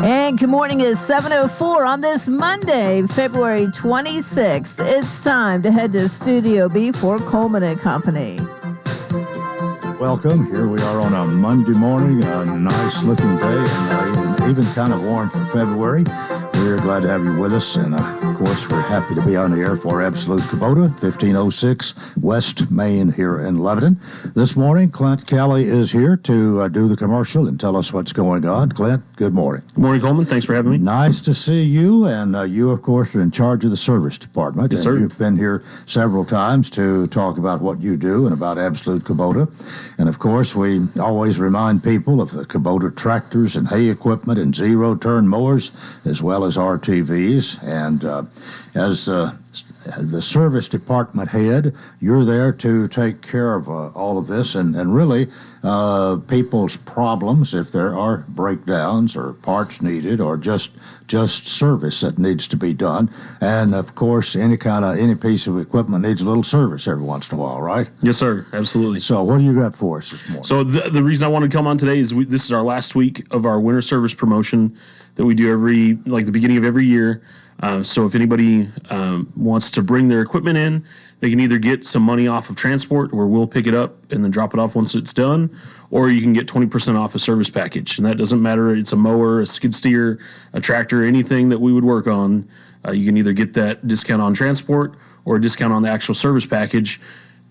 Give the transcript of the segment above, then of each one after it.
And good morning is 7:04 on this Monday, February 26th. It's time to head to Studio B for Coleman and Company. Welcome. Here we are on a Monday morning, a nice looking day, and even kind of warm for February. We're glad to have you with us, and of course, we're happy to be on the air for Absolute Kubota, 1506 West Main here in Lebanon. This morning, Clint Kelly is here to do the commercial and tell us what's going on. Clint, good morning. Good morning, Coleman. Thanks for having me. Nice to see you, and you, of course, are in charge of the service department. Yes, and sir. You've been here several times to talk about what you do and about Absolute Kubota. And, of course, we always remind people of the Kubota tractors and hay equipment and zero-turn mowers, as well as RTVs. And as the service department head, you're there to take care of all of this and really people's problems, if there are breakdowns or parts needed or just service that needs to be done. And of course, any piece of equipment needs a little service every once in a while, right? Yes, sir. Absolutely. So what do you got for us this morning? So the reason I wanted to come on today is this is our last week of our winter service promotion that we do the beginning of every year. So if anybody wants to bring their equipment in, they can either get some money off of transport, where we'll pick it up and then drop it off once it's done, or you can get 20% off a service package. And that doesn't matter. It's a mower, a skid steer, a tractor, anything that we would work on. You can either get that discount on transport or a discount on the actual service package.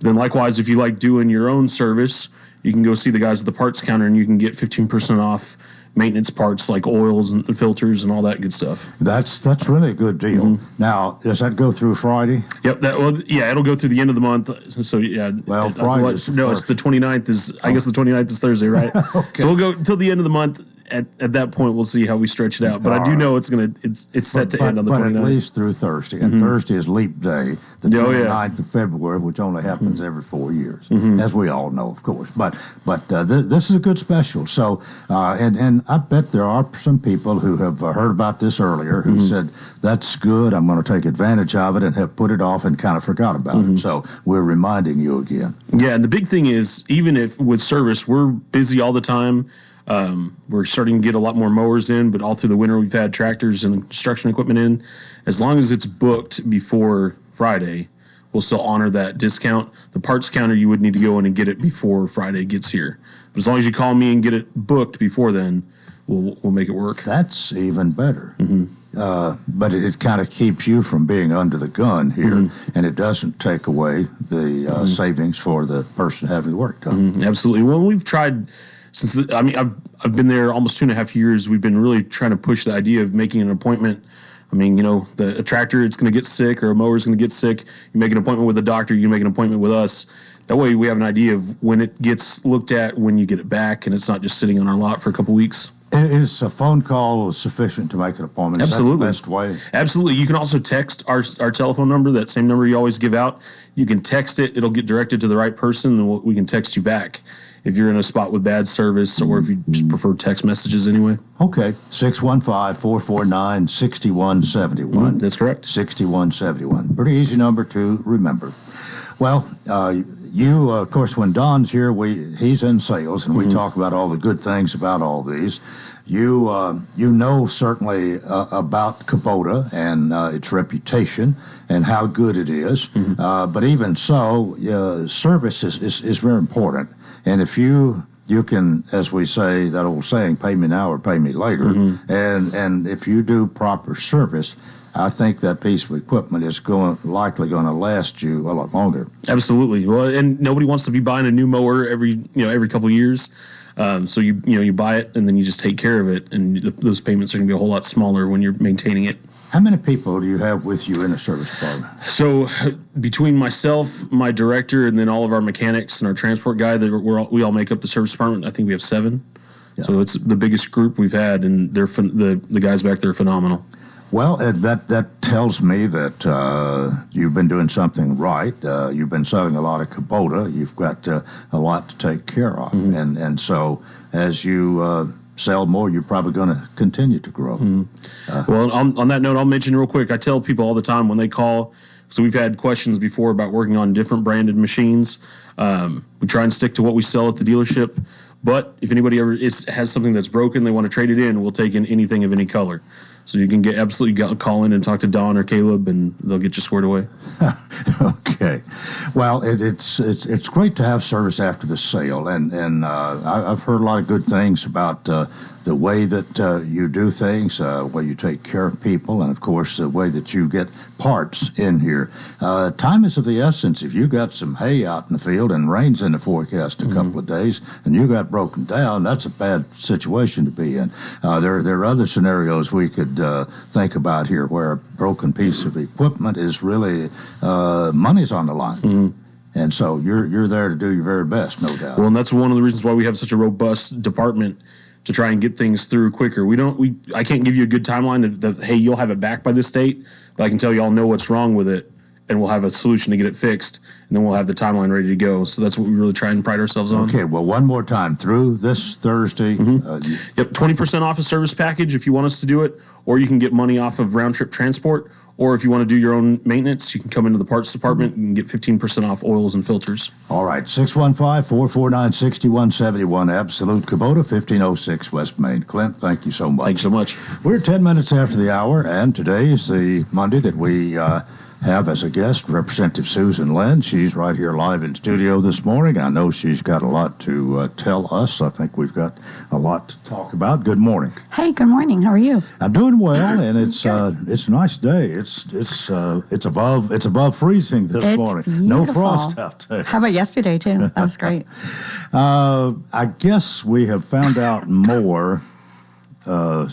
Then likewise, if you like doing your own service, you can go see the guys at the parts counter and you can get 15% off maintenance parts like oils and filters and all that good stuff. That's really a good deal. Mm-hmm. Now, does that go through Friday? Yep. It'll go through the end of the month. So yeah. Well, Friday. It's the 29th I guess the 29th is Thursday, right? Okay. So we'll go until the end of the month. At that point, we'll see how we stretch it out. But I do know it's set to end on the 29th. But at least through Thursday. And Thursday is Leap Day, the 29th of February, which only happens every 4 years, as we all know, of course. But this is a good special. So, and I bet there are some people who have heard about this earlier who said, that's good, I'm going to take advantage of it, and have put it off and kind of forgot about it. So we're reminding you again. Yeah, and the big thing is, even if with service, we're busy all the time. We're starting to get a lot more mowers in, but all through the winter we've had tractors and construction equipment in. As long as it's booked before Friday, we'll still honor that discount. The parts counter, you would need to go in and get it before Friday gets here. But as long as you call me and get it booked before then, we'll make it work. That's even better. But it kind of keeps you from being under the gun here, and it doesn't take away the savings for the person having the work done. Absolutely. Well, we've tried... I've been there almost 2.5 years. We've been really trying to push the idea of making an appointment. A tractor, it's going to get sick, or a mower's going to get sick. You make an appointment with a doctor, you can make an appointment with us. That way we have an idea of when it gets looked at, when you get it back, and it's not just sitting on our lot for a couple weeks. Is a phone call sufficient to make an appointment? Absolutely. Is that the best way? Absolutely. You can also text our telephone number, that same number you always give out. You can text it. It'll get directed to the right person, and we can text you back if you're in a spot with bad service, or if you just prefer text messages anyway. Okay. 615-449-6171. That's correct. 6171. Pretty easy number to remember. Well, you, of course, when Don's here, he's in sales, and we talk about all the good things about all these. You know certainly about Kubota and its reputation and how good it is. But even so, service is very important. And if you can, as we say, that old saying, pay me now or pay me later, and if you do proper service, I think that piece of equipment is likely going to last you a lot longer. Absolutely. Well, and nobody wants to be buying a new mower every couple of years. So you buy it and then you just take care of it, and those payments are going to be a whole lot smaller when you're maintaining it. How many people do you have with you in the service department? So between myself, my director, and then all of our mechanics and our transport guy, we all make up the service department. I think we have 7. Yeah. So it's the biggest group we've had, and they're the guys back there are phenomenal. Well, that tells me that you've been doing something right. You've been selling a lot of Kubota. You've got a lot to take care of. And so as you sell more, you're probably going to continue to grow. Well, on that note, I'll mention real quick, I tell people all the time when they call, so we've had questions before about working on different branded machines. We try and stick to what we sell at the dealership, But if anybody ever has something that's broken, they want to trade it in, we'll take in anything of any color. So you can call in and talk to Don or Caleb, and they'll get you squared away. Okay. Well, it's great to have service after the sale, and I've heard a lot of good things about the way that you do things, way you take care of people, and of course the way that you get parts in here. Time is of the essence. If you got some hay out in the field and rain's in the forecast a couple of days, and you got broken down, that's a bad situation to be in. There are other scenarios we could think about here where a broken piece of equipment is really money's on the line. And so you're there to do your very best, no doubt. Well, and that's one of the reasons why we have such a robust department to try and get things through quicker. I can't give you a good timeline that, hey, you'll have it back by this date, but I can tell you I'll know what's wrong with it, and we'll have a solution to get it fixed, and then we'll have the timeline ready to go. So that's what we really try and pride ourselves on. Okay, well, one more time. Through this Thursday. Yep, 20% off a service package if you want us to do it, or you can get money off of round-trip transport, or if you want to do your own maintenance, you can come into the parts department and get 15% off oils and filters. All right, 615-449-6171, Absolute Kubota, 1506 West Main. Clint, thank you so much. Thanks so much. We're 10 minutes after the hour, and today is the Monday that we have as a guest Representative Susan Lynn. She's right here live in studio this morning. I know she's got a lot to tell us. I think we've got a lot to talk about. Good morning. Hey, good morning. How are you? I'm doing well, and it's a nice day. It's above freezing this morning. Beautiful. No frost out there. How about yesterday too? That was great. I guess we have found out more. I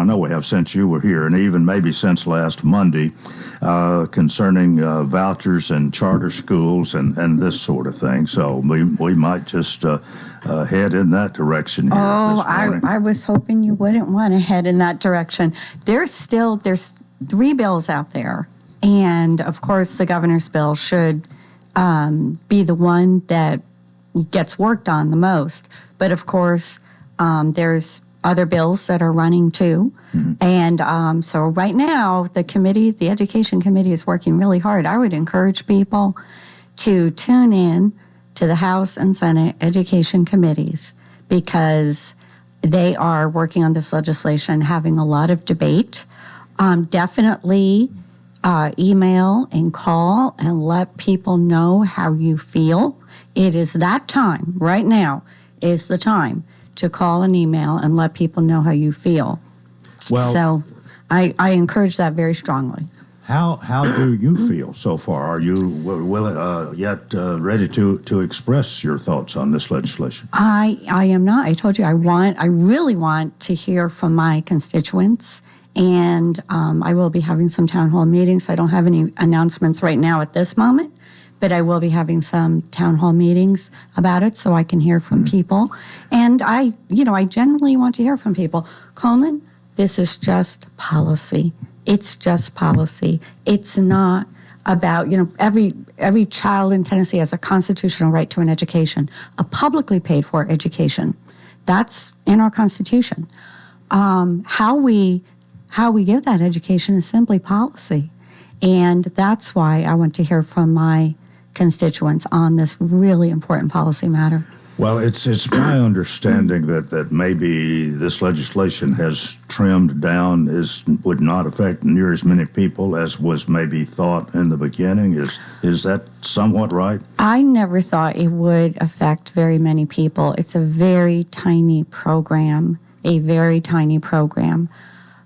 know we have since you were here, and even maybe since last Monday, concerning vouchers and charter schools and this sort of thing. So we might just head in that direction here this morning. I was hoping you wouldn't want to head in that direction. There's 3 bills out there, and of course the governor's bill should be the one that gets worked on the most. But of course, there's other bills that are running too. And so right now, the Education Committee is working really hard. I would encourage people to tune in to the House and Senate Education Committees because they are working on this legislation, having a lot of debate. Definitely email and call and let people know how you feel. It is that time, right now is the time to call and email and let people know how you feel. Well, so I encourage that very strongly. How do you feel so far? Are you yet ready to express your thoughts on this legislation? I am not. I told you I really want to hear from my constituents, and I will be having some town hall meetings. I don't have any announcements right now at this moment, but I will be having some town hall meetings about it so I can hear from people. And I generally want to hear from people. Coleman, this is just policy. It's just policy. It's not about, every child in Tennessee has a constitutional right to an education, a publicly paid for education. That's in our Constitution. How we give that education is simply policy. And that's why I want to hear from my constituents on this really important policy matter. Well, it's my understanding that maybe this legislation has trimmed down, would not affect near as many people as was maybe thought in the beginning. Is that somewhat right? I never thought it would affect very many people. It's a very tiny program,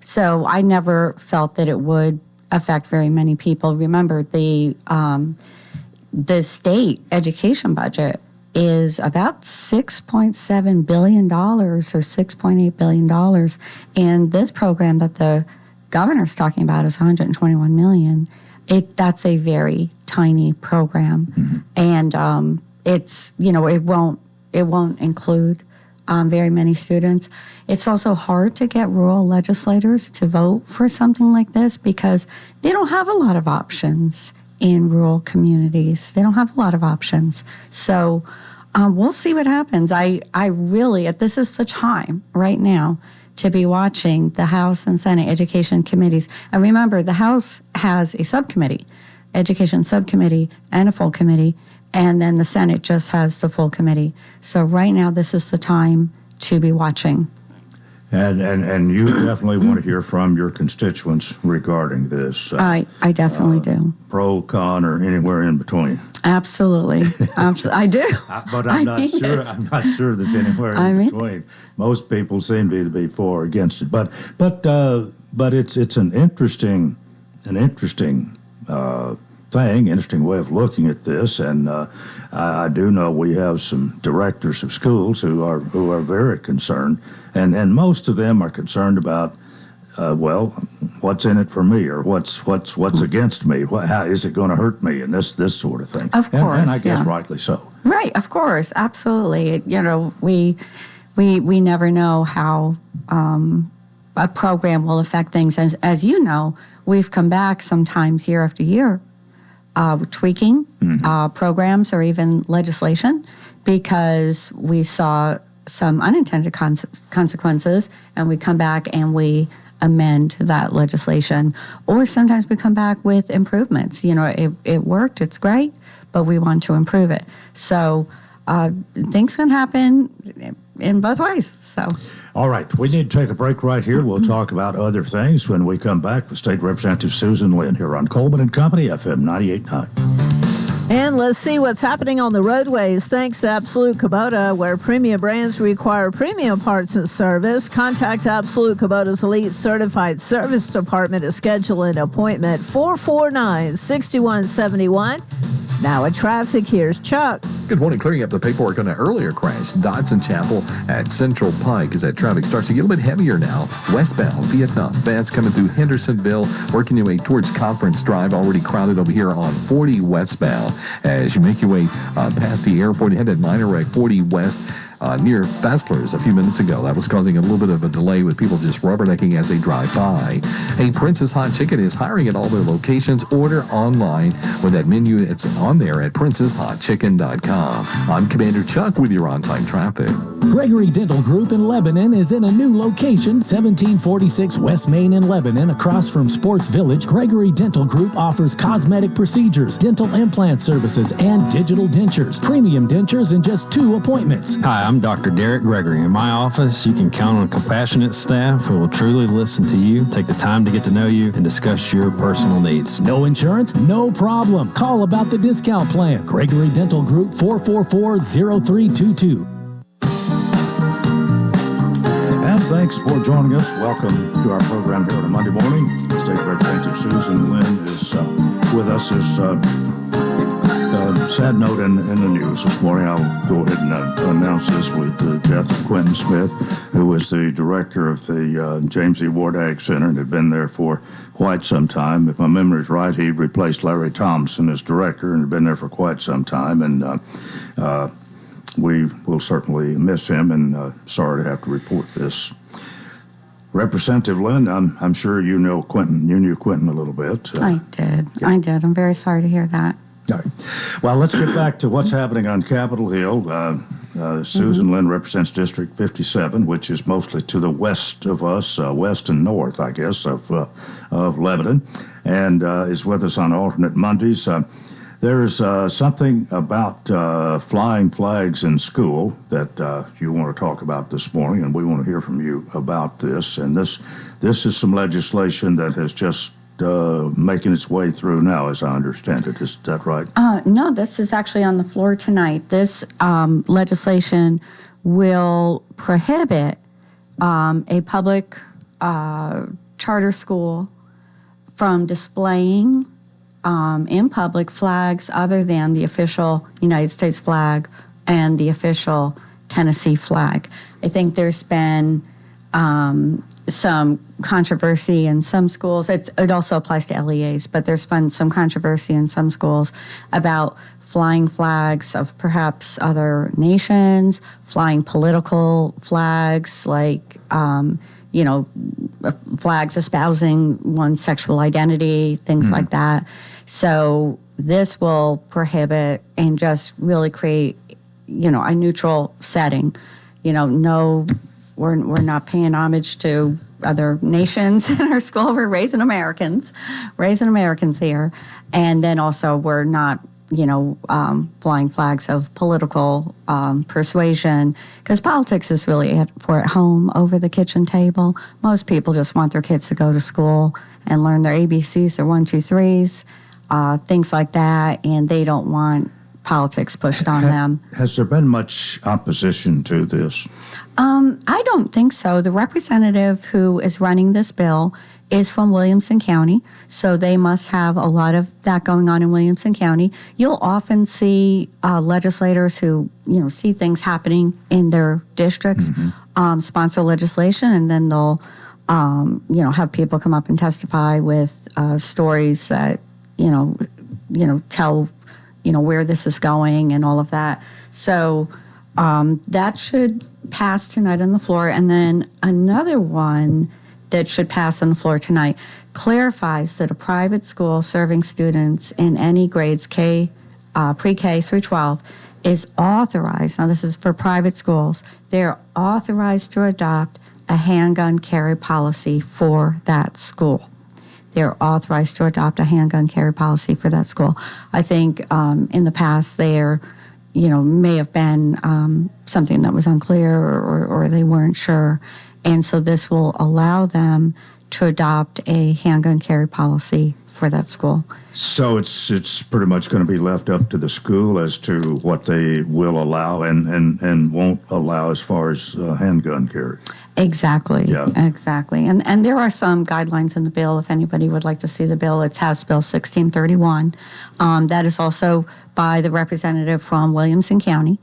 So I never felt that it would affect very many people. Remember, the state education budget is about $6.7 billion or $6.8 billion. And this program that the governor's talking about is $121 million. That's a very tiny program. And it's, it won't include very many students. It's also hard to get rural legislators to vote for something like this because they don't have a lot of options in rural communities. They don't have a lot of options. So we'll see what happens. I really, this is the time right now to be watching the House and Senate Education Committees. And remember, the House has a subcommittee, Education Subcommittee, and a full committee. and then the Senate just has the full committee. So right now, this is the time to be watching. And you definitely want to hear from your constituents regarding this. I definitely do. Pro, con, or anywhere in between. Absolutely. I do. But I'm not sure there's anywhere in between. Most people seem to be for or against it. But it's an interesting thing, interesting way of looking at this. And I do know we have some directors of schools who are very concerned, and most of them are concerned about, what's in it for me, or what's against me? How is it going to hurt me, and this sort of thing. Of course, and I guess rightly so. Right, of course, absolutely. We never know how a program will affect things. As you know, we've come back sometimes year after year, tweaking programs or even legislation because we saw some unintended consequences, and we come back and we amend that legislation. Or sometimes we come back with improvements. It worked, it's great, but we want to improve it. So things can happen in both ways. So. All right, we need to take a break right here. We'll talk about other things when we come back with State Representative Susan Lynn here on Coleman and Company, FM 98.9. And let's see what's happening on the roadways. Thanks to Absolute Kubota, where premium brands require premium parts and service. Contact Absolute Kubota's Elite Certified Service Department to schedule an appointment. 449-6171. Now at traffic, here's Chuck. Good morning. Clearing up the paperwork on an earlier crash. Dodson Chapel at Central Pike as that traffic starts to get a little bit heavier now. Westbound Vietnam. That's coming through Hendersonville, working your way towards Conference Drive. Already crowded over here on 40 westbound. As you make your way past the airport, head at minor wreck 40 west. Near Fessler's a few minutes ago. That was causing a little bit of a delay with people just rubbernecking as they drive by. A Prince's Hot Chicken is hiring at all their locations. Order online with that menu. It's on there at princeshotchicken.com. I'm Commander Chuck with your on-time traffic. Gregory Dental Group in Lebanon is in a new location, 1746 West Main in Lebanon, across from Sports Village. Gregory Dental Group offers cosmetic procedures, dental implant services, and digital dentures. Premium dentures in just 2 appointments. Hi, I'm Dr. Derek Gregory. In my office, you can count on a compassionate staff who will truly listen to you, take the time to get to know you, and discuss your personal needs. No insurance? No problem. Call about the discount plan. Gregory Dental Group, 444-0322. And thanks for joining us. Welcome to our program here on a Monday morning. State Representative Susan Lynn is with us. Sad note in the news this morning. I'll go ahead and announce this with the death of Quentin Smith, who was the director of the James E. Ward Ag Center and had been there for quite some time. If my memory is right, he replaced Larry Thompson as director and had been there for quite some time. And we will certainly miss him, and sorry to have to report this. Representative Lynn, I'm sure you know Quentin. You knew Quentin a little bit. I did. Yeah. I did. I'm very sorry to hear that. All right. Well, let's get back to what's happening on Capitol Hill. Susan Lynn represents District 57, which is mostly to the west of us, west and north, I guess, of Lebanon, and is with us on alternate Mondays. There's something about flying flags in school that you want to talk about this morning, and we want to hear from you about this. And this is some legislation that has just making its way through now, as I understand it. Is that right? No, this is actually on the floor tonight. This legislation will prohibit a public charter school from displaying in public flags other than the official United States flag and the official Tennessee flag. I think there's been some controversy in some schools. It also applies to LEAs, but there's been some controversy in some schools about flying flags of perhaps other nations, flying political flags like, flags espousing one's sexual identity, things like that. So this will prohibit and just really create, a neutral setting. No, we're not paying homage to other nations in our school. We're raising Americans here. And then also we're not flying flags of political persuasion, because politics is really at home over the kitchen table. Most people just want their kids to go to school and learn their ABCs, their 1, 2, 3s, things like that, and they don't want politics pushed on them. Has there been much opposition to this? I don't think so. The representative who is running this bill is from Williamson County, so they must have a lot of that going on in Williamson County. You'll often see legislators who, see things happening in their districts, sponsor legislation, and then they'll, have people come up and testify with stories that, tell, where this is going and all of that. So that should pass tonight on the floor. And then another one that should pass on the floor tonight clarifies that a private school serving students in any grades pre-K through 12 is authorized. Now, this is for private schools. They're authorized to adopt a handgun carry policy for that school. They're authorized to adopt a handgun carry policy for that school. I think in the past there, may have been something that was unclear or they weren't sure. And so this will allow them to adopt a handgun carry policy for that school. So it's pretty much going to be left up to the school as to what they will allow and won't allow as far as handgun carry. Exactly. Yeah. Exactly. And there are some guidelines in the bill. If anybody would like to see the bill, it's House Bill 1631. That is also by the representative from Williamson County,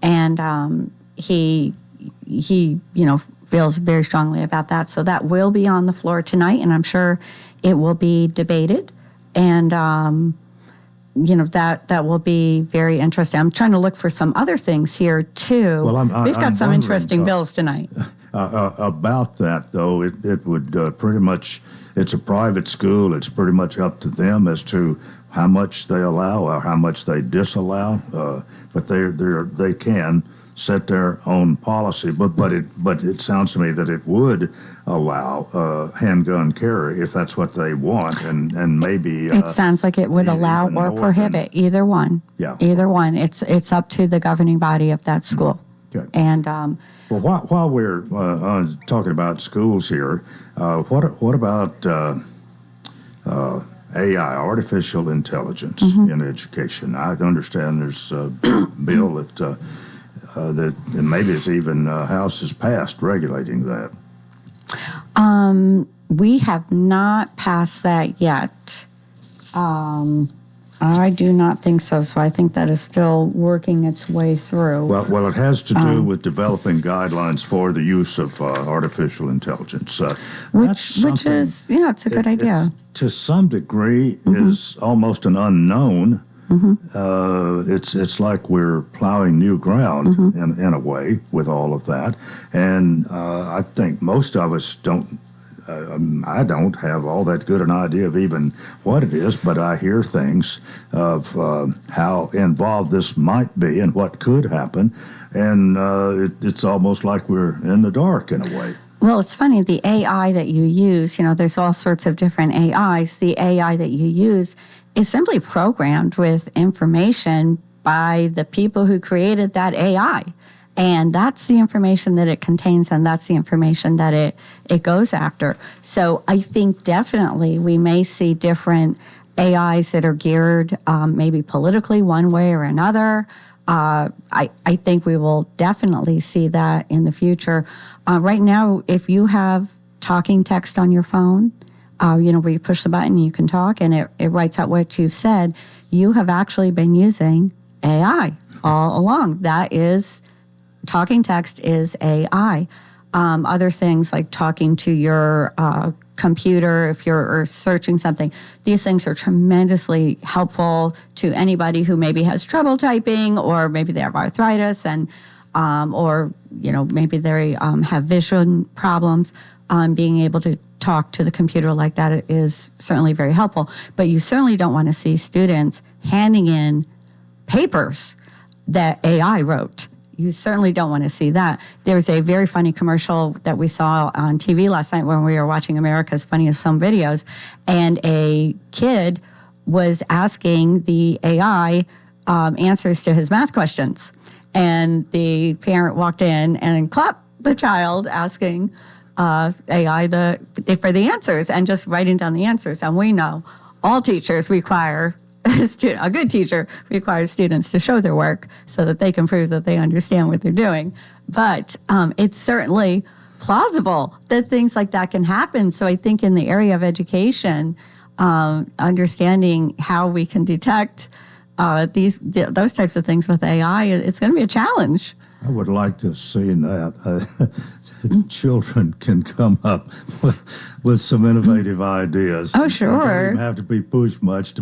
and he feels very strongly about that. So that will be on the floor tonight, and I'm sure it will be debated. And that will be very interesting. I'm trying to look for some other things here too. Well, we've got some interesting bills tonight. About that, though, it would pretty much, it's a private school. It's pretty much up to them as to how much they allow or how much they disallow. But they can set their own policy. But it sounds to me that it would allow handgun carry if that's what they want, and maybe it sounds like it would allow or prohibit either one. Yeah, either one. It's up to the governing body of that school. Okay. And well, while we're talking about schools here, what about AI, artificial intelligence, in education? I understand there's a bill that and maybe it's even House has passed regulating that. We have not passed that yet. I do not think so. So I think that is still working its way through. Well, it has to do with developing guidelines for the use of artificial intelligence. Which is, it's a good idea. To some degree, is almost an unknown. It's like we're plowing new ground in a way with all of that. And I think most of us don't. I don't have all that good an idea of even what it is, but I hear things of how involved this might be and what could happen, and it's almost like we're in the dark in a way. Well, it's funny, the AI that you use, there's all sorts of different AIs. The AI that you use is simply programmed with information by the people who created that AI. And that's the information that it contains, and that's the information that it goes after. So I think definitely we may see different AIs that are geared maybe politically one way or another. I think we will definitely see that in the future. Right now, if you have talking text on your phone, where you push the button, you can talk, and it writes out what you've said, you have actually been using AI all along. That is... Talking text is AI. Other things like talking to your computer, if you're searching something, these things are tremendously helpful to anybody who maybe has trouble typing, or maybe they have arthritis, and or maybe they have vision problems. Being able to talk to the computer like that is certainly very helpful. But you certainly don't want to see students handing in papers that AI wrote. You certainly don't want to see that. There's a very funny commercial that we saw on TV last night when we were watching America's Funniest Home Videos, and a kid was asking the AI answers to his math questions. And the parent walked in and clapped the child asking AI for the answers and just writing down the answers. And we know all teachers require, a good teacher requires students to show their work so that they can prove that they understand what they're doing. But it's certainly plausible that things like that can happen. So I think in the area of education, understanding how we can detect those types of things with AI, it's going to be a challenge. I would like to see that children can come up with some innovative ideas. Oh, sure. They don't even have to be pushed much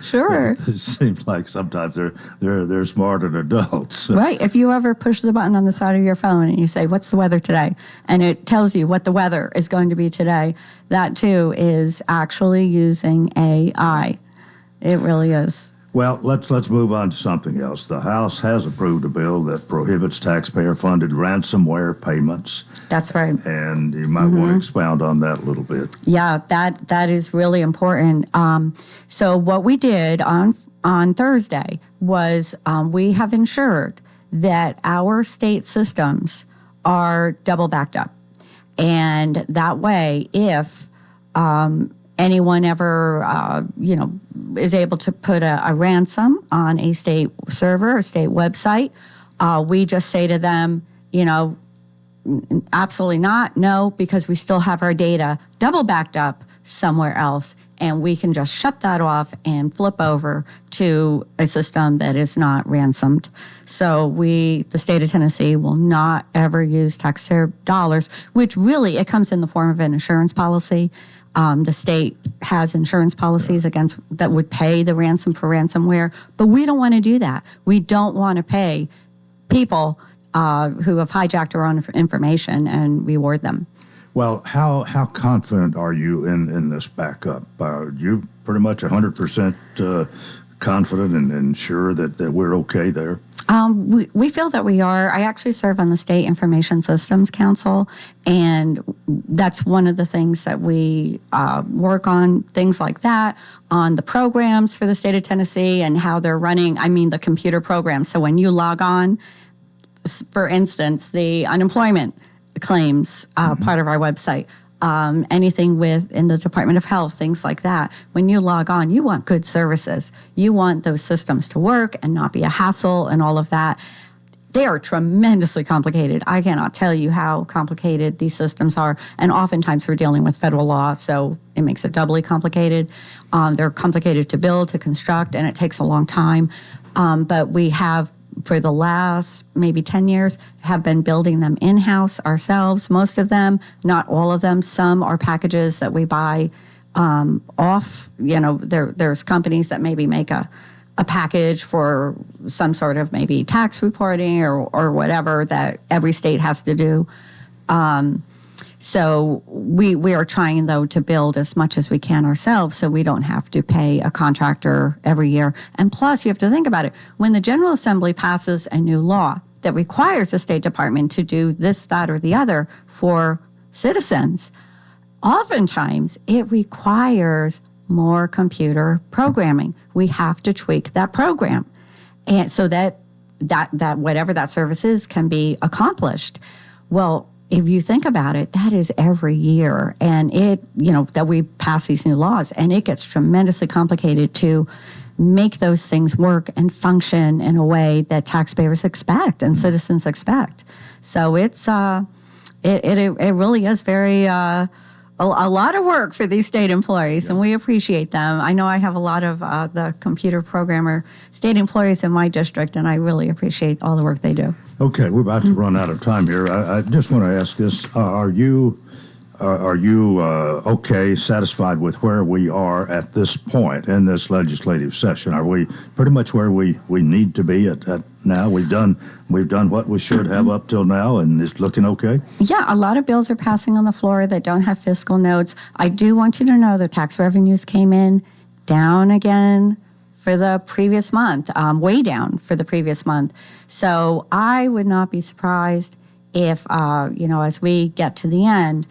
Sure. It seems like sometimes they're smarter than adults. Right. If you ever push the button on the side of your phone and you say, "What's the weather today?" and it tells you what the weather is going to be today, that too is actually using AI. It really is. Well, let's move on to something else. The House has approved a bill that prohibits taxpayer-funded ransomware payments. That's right. And you might want to expound on that a little bit. Yeah, that is really important. So what we did on Thursday was we have ensured that our state systems are double backed up. And that way, if anyone ever, is able to put a ransom on a state server, a state website, we just say to them, absolutely not, no, because we still have our data double backed up somewhere else, and we can just shut that off and flip over to a system that is not ransomed. So the state of Tennessee, will not ever use taxpayer dollars, which really, it comes in the form of an insurance policy. The state has insurance policies that would pay the ransom for ransomware, but we don't want to do that. We don't want to pay people who have hijacked our own information and reward them. Well, how confident are you in this backup? Are you pretty much 100% confident and sure that we're okay there? We feel that we are. I actually serve on the State Information Systems Council, and that's one of the things that we work on, things like that, on the programs for the state of Tennessee and how they're running, the computer programs. So when you log on, for instance, the unemployment claims part of our website, anything in the Department of Health, things like that. When you log on, you want good services. You want those systems to work and not be a hassle and all of that. They are tremendously complicated. I cannot tell you how complicated these systems are. And oftentimes we're dealing with federal law, so it makes it doubly complicated. They're complicated to build, to construct, and it takes a long time. But we have, for the last maybe 10 years, have been building them in-house ourselves, most of them, not all of them. Some are packages that we buy off. There's companies that maybe make a package for some sort of maybe tax reporting or whatever that every state has to do. So we are trying, though, to build as much as we can ourselves so we don't have to pay a contractor every year. And plus, you have to think about it. When the General Assembly passes a new law that requires the State Department to do this, that, or the other for citizens, oftentimes it requires more computer programming. We have to tweak that program, and so that whatever that service is can be accomplished. Well, if you think about it, that is every year, and that we pass these new laws, and it gets tremendously complicated to make those things work and function in a way that taxpayers expect and citizens expect. So it's it really is very a lot of work for these state employees, and we appreciate them. I know I have a lot of the computer programmer state employees in my district, and I really appreciate all the work they do. Okay, we're about to run out of time here. I just want to ask this: Are you okay, satisfied with where we are at this point in this legislative session? Are we pretty much where we need to be at now? We've done what we should have up till now, and it's looking okay? Yeah, a lot of bills are passing on the floor that don't have fiscal notes. I do want you to know the tax revenues came in down again for the previous month, way down for the previous month. So I would not be surprised if, as we get to the end,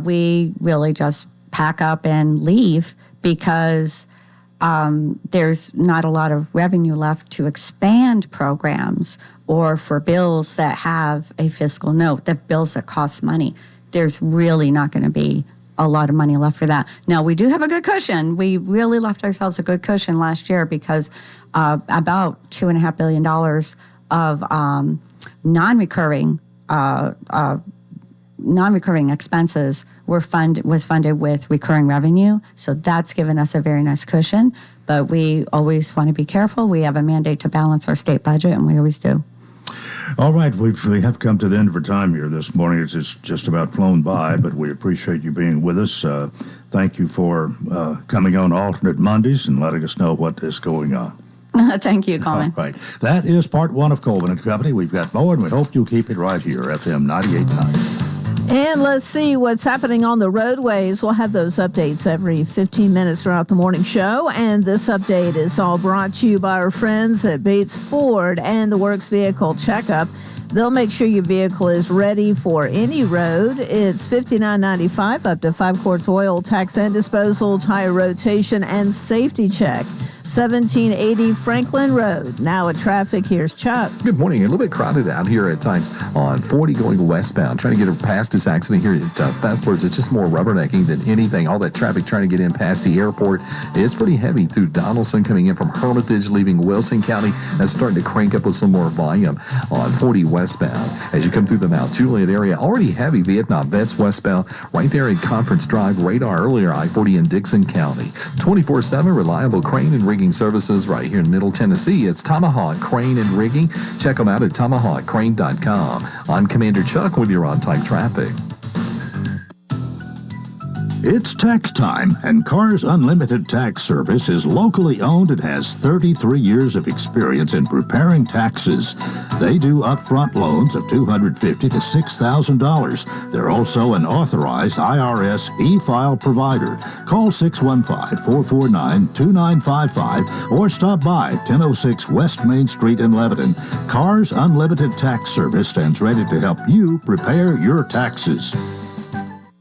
we really just pack up and leave, because there's not a lot of revenue left to expand programs or for bills that have a fiscal note, the bills that cost money. There's really not going to be a lot of money left for that. Now, we do have a good cushion. We really left ourselves a good cushion last year because about $2.5 billion of non-recurring expenses was funded with recurring revenue. So that's given us a very nice cushion. But we always want to be careful. We have a mandate to balance our state budget, and we always do. All right, we have come to the end of our time here this morning. It's just about flown by, but we appreciate you being with us. Thank you for coming on alternate Mondays and letting us know what is going on. Thank you, Coleman. All right. That is part one of Coleman and Company. We've got more, and we hope you'll keep it right here, FM 98.9. And let's see what's happening on the roadways. We'll have those updates every 15 minutes throughout the morning show. And this update is all brought to you by our friends at Bates Ford and the Works Vehicle Checkup. They'll make sure your vehicle is ready for any road. It's $59.95 up to 5 quarts oil, tax and disposal, tire rotation, and safety check. 1780 Franklin Road. Now at traffic, here's Chuck. Good morning. A little bit crowded out here at times on 40 going westbound. Trying to get past this accident here at Fessler's. It's just more rubbernecking than anything. All that traffic trying to get in past the airport. It's pretty heavy through Donaldson coming in from Hermitage, leaving Wilson County. That's starting to crank up with some more volume on 40 westbound. As you come through the Mount Juliet area, already heavy Vietnam Vets westbound. Right there at Conference Drive, radar earlier, I-40 in Dixon County. 24/7 reliable crane and rigging services right here in Middle Tennessee. It's Tomahawk Crane and Rigging. Check them out at tomahawkcrane.com. I'm Commander Chuck with your on-time traffic. It's tax time, and Cars Unlimited Tax Service is locally owned and has 33 years of experience in preparing taxes. They do upfront loans of $250 to $6,000. They're also an authorized IRS e-file provider. Call 615-449-2955 or stop by 1006 West Main Street in Lebanon. Cars Unlimited Tax Service stands ready to help you prepare your taxes.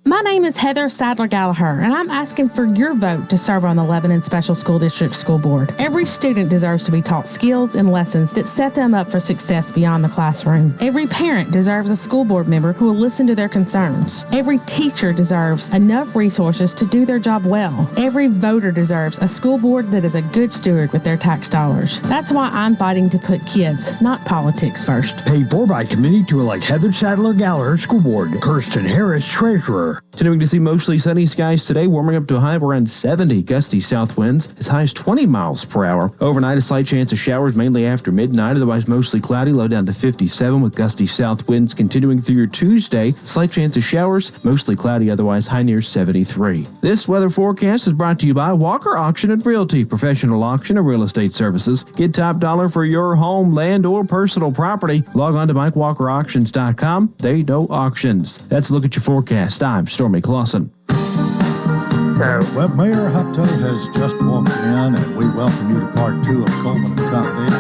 My name is Heather Sadler-Gallagher, and I'm asking for your vote to serve on the Lebanon Special School District School Board. Every student deserves to be taught skills and lessons that set them up for success beyond the classroom. Every parent deserves a school board member who will listen to their concerns. Every teacher deserves enough resources to do their job well. Every voter deserves a school board that is a good steward with their tax dollars. That's why I'm fighting to put kids, not politics, first. Paid for by committee to elect Heather Sadler-Gallagher, School Board. Kirsten Harris, Treasurer. Continuing to see mostly sunny skies today, warming up to a high of around 70. Gusty south winds as high as 20 miles per hour. Overnight, a slight chance of showers mainly after midnight. Otherwise, mostly cloudy, low down to 57 with gusty south winds continuing through your Tuesday. Slight chance of showers, mostly cloudy, otherwise high near 73. This weather forecast is brought to you by Walker Auction and Realty, professional auction and real estate services. Get top dollar for your home, land, or personal property. Log on to MikeWalkerAuctions.com. They know auctions. That's a look at your forecast. I'm Stormy Clausen. Well, Mayor Hutto has just walked in, and we welcome you to part two of Coleman and Company.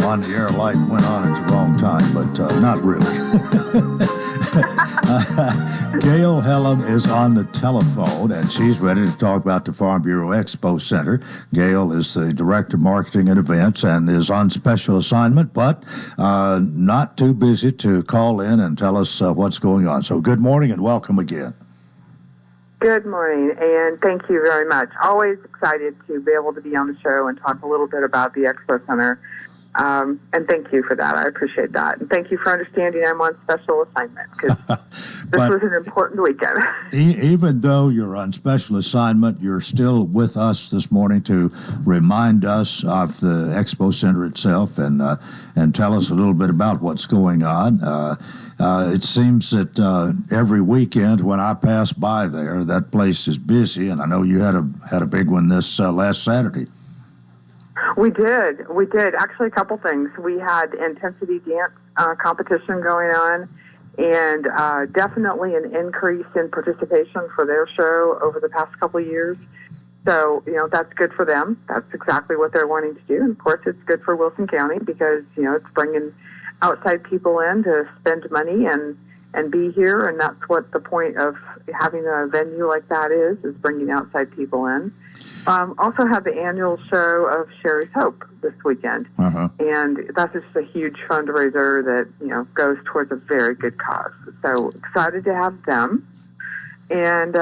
On the air light went on at the wrong time, but not really. Gail Hellam is on the telephone, and she's ready to talk about the Farm Bureau Expo Center. Gail is the Director of Marketing and Events and is on special assignment, but not too busy to call in and tell us what's going on. So good morning and welcome again. Good morning, and thank you very much. Always excited to be able to be on the show and talk a little bit about the Expo Center. And thank you for that. I appreciate that. And thank you for understanding I'm on special assignment because this was an important weekend. Even though you're on special assignment, you're still with us this morning to remind us of the Expo Center itself and tell us a little bit about what's going on. It seems that every weekend when I pass by there, that place is busy, and I know you had a big one this last Saturday. We did. Actually, a couple things. We had intensity dance competition going on, and definitely an increase in participation for their show over the past couple of years. So, that's good for them. That's exactly what they're wanting to do. And, of course, it's good for Wilson County because, it's bringing outside people in to spend money and and be here. And that's what the point of having a venue like that is bringing outside people in. Also have the annual show of Sherry's Hope this weekend. And that's just a huge fundraiser that, goes towards a very good cause. So excited to have them. And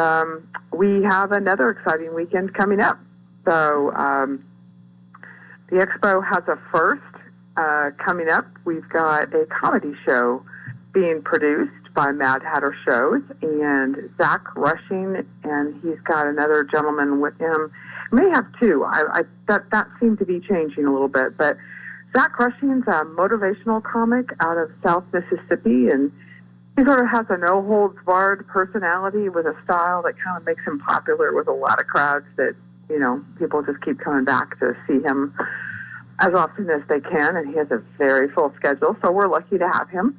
we have another exciting weekend coming up. So the Expo has a first coming up. We've got a comedy show being produced by Mad Hatter Shows, and Zach Rushing, and he's got another gentleman with him. May have two. That seemed to be changing a little bit, but Zach Rushing's a motivational comic out of South Mississippi, and he sort of has a no-holds-barred personality with a style that kind of makes him popular with a lot of crowds that, people just keep coming back to see him as often as they can, and he has a very full schedule, so we're lucky to have him.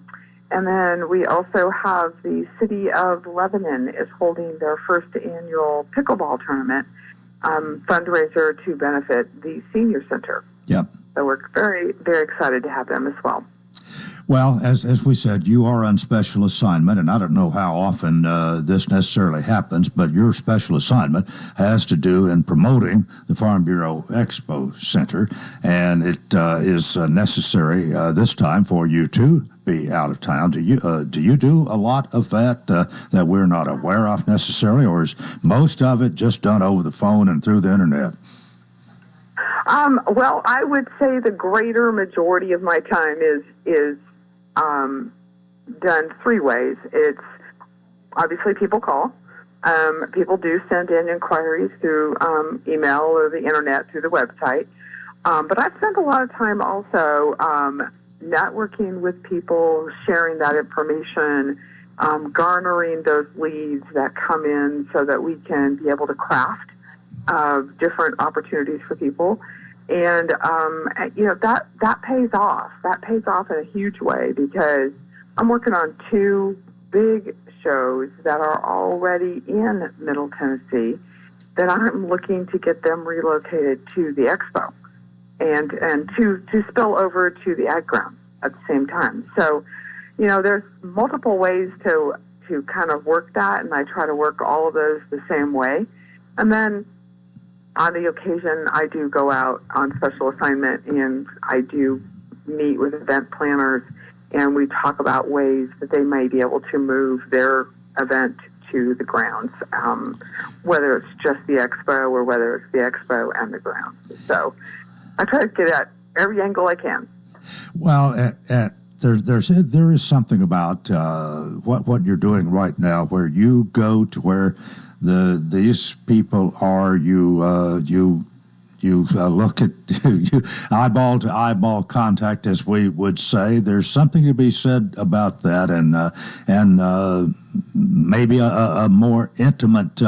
And then we also have the City of Lebanon is holding their first annual pickleball tournament fundraiser to benefit the senior center. Yep. So we're very, very excited to have them as well. Well, as we said, you are on special assignment, and I don't know how often this necessarily happens, but your special assignment has to do in promoting the Farm Bureau Expo Center, and it is necessary this time for you to be out of town. Do you do a lot of that that we're not aware of necessarily, or is most of it just done over the phone and through the internet? Well, I would say the greater majority of my time is done three ways. It's obviously people call. People do send in inquiries through email or the internet through the website. But I spend a lot of time also networking with people, sharing that information, garnering those leads that come in so that we can be able to craft different opportunities for people. And, that pays off. That pays off in a huge way because I'm working on two big shows that are already in Middle Tennessee that I'm looking to get them relocated to the Expo and to spill over to the Ag Ground at the same time. So, there's multiple ways to kind of work that, and I try to work all of those the same way. And then on the occasion, I do go out on special assignment, and I do meet with event planners, and we talk about ways that they may be able to move their event to the grounds, whether it's just the Expo or whether it's the Expo and the grounds. So I try to get at every angle I can. Well, there is something about what you're doing right now, where you go to where these people are. You look at you eyeball to eyeball contact, as we would say. There's something to be said about that, and maybe a more intimate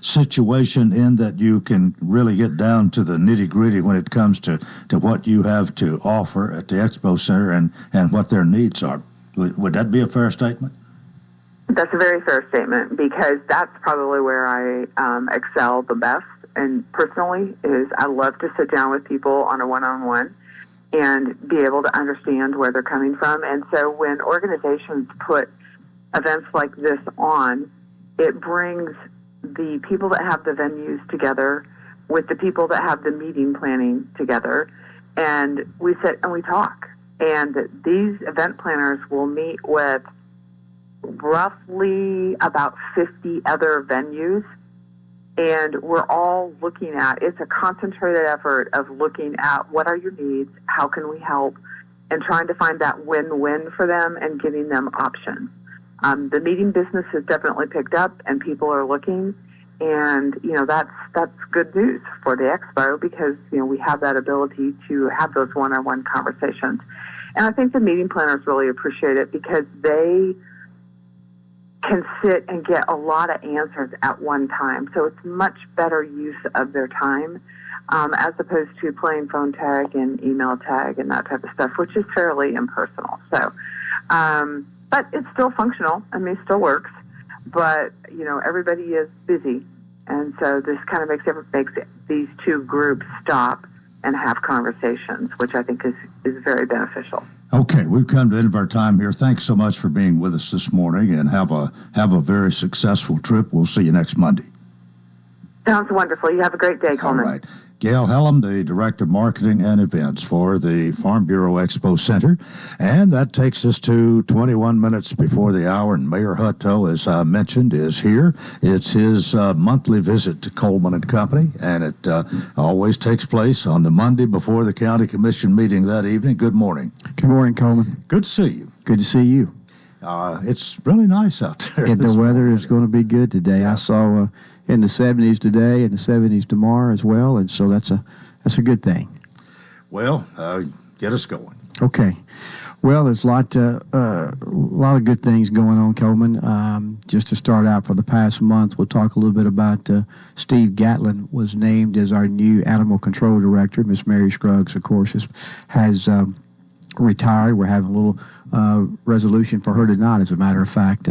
situation in that you can really get down to the nitty gritty when it comes to what you have to offer at the Expo Center and what their needs are. Would that be a fair statement? That's a very fair statement, because that's probably where I excel the best. And personally, is I love to sit down with people on a one-on-one and be able to understand where they're coming from. And so when organizations put events like this on, it brings the people that have the venues together with the people that have the meeting planning together, and we sit and we talk. And these event planners will meet with roughly about 50 other venues, and we're all looking at, it's a concentrated effort of looking at what are your needs, how can we help, and trying to find that win-win for them and giving them options. The meeting business has definitely picked up, and people are looking, and that's good news for the Expo, because we have that ability to have those one-on-one conversations. And I think the meeting planners really appreciate it, because they can sit and get a lot of answers at one time. So it's much better use of their time, as opposed to playing phone tag and email tag and that type of stuff, which is fairly impersonal. So, but it's still functional. I mean, it still works. But, everybody is busy. And so this kind of makes these two groups stop and have conversations, which I think is very beneficial. Okay, we've come to the end of our time here. Thanks so much for being with us this morning, and have a very successful trip. We'll see you next Monday. Sounds wonderful. You have a great day, Coleman. All right. Gail Hellam, the Director of Marketing and Events for the Farm Bureau Expo Center. And that takes us to 21 minutes before the hour, and Mayor Hutto, as I mentioned, is here. It's his monthly visit to Coleman and Company, and it always takes place on the Monday before the County Commission meeting that evening. Good morning. Good morning, Coleman. Good to see you. Good to see you. It's really nice out there. And the weather is going to be good today. Yeah. I saw in the 70s today and the 70s tomorrow as well, and so that's a good thing. Well, get us going. Okay. Well, there's a lot of good things going on, Coleman. Just to start out, for the past month, we'll talk a little bit about Steve Gatlin was named as our new Animal Control Director. Miss Mary Scruggs, of course, has retired. We're having a little resolution for her tonight, as a matter of fact,